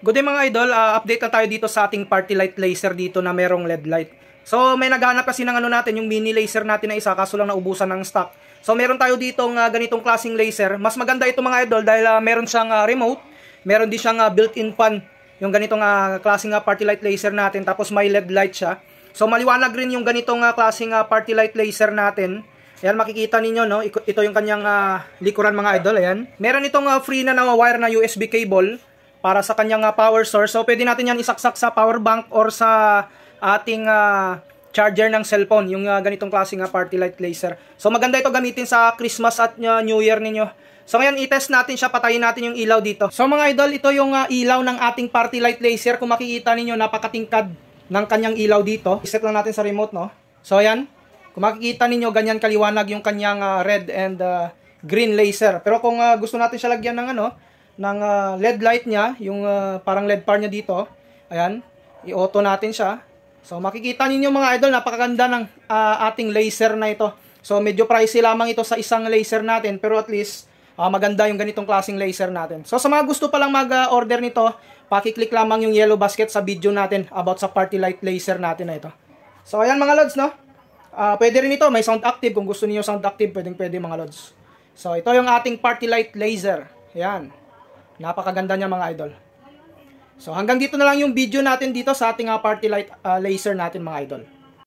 Good day mga idol, update na tayo dito sa ating party light laser dito na merong LED light. So may naghahanap kasi ng ano natin, yung mini laser natin na isa, kaso lang naubusan ng stock. So meron tayo ditong ganitong klaseng laser. Mas maganda ito mga idol dahil meron siyang remote, meron din siyang built-in fan, yung ganitong klaseng party light laser natin, tapos may LED light siya. So maliwanag rin yung ganitong klaseng party light laser natin. Ayan, makikita ninyo, no? Ito yung kanyang likuran mga idol, ayan. Meron itong free na wire na USB cable para sa kanyang power source. So pwede natin yan isaksak sa power bank or sa ating charger ng cellphone, yung ganitong klaseng party light laser. So maganda ito gamitin sa Christmas at New Year ninyo. So ngayon i-test natin siya, patayin natin yung ilaw dito. So mga idol, ito yung ilaw ng ating party light laser. Kung makikita ninyo, napakatingkad ng kanyang ilaw dito. I-set lang natin sa remote, no? So ayan, kung makikita ninyo, ganyan kaliwanag yung kanyang red and green laser. Pero kung gusto natin siya lagyan ng ng LED light niya, yung parang LED par niya dito, ayan, i-auto natin siya. So makikita niyo mga idol, napakaganda ng ating laser na ito. So medyo pricey lamang ito sa isang laser natin, pero at least maganda yung ganitong klaseng laser natin. So sa mga gusto pa lang mag-order nito, paki-click lamang yung yellow basket sa video natin about sa party light laser natin na ito. So ayan mga lods, no? Pwede rin ito, may sound active. Kung gusto niyo sound active, pwede mga lods. So ito yung ating party light laser. Ayan. Napakaganda niya mga idol. So hanggang dito na lang yung video natin dito sa ating party light laser natin mga idol.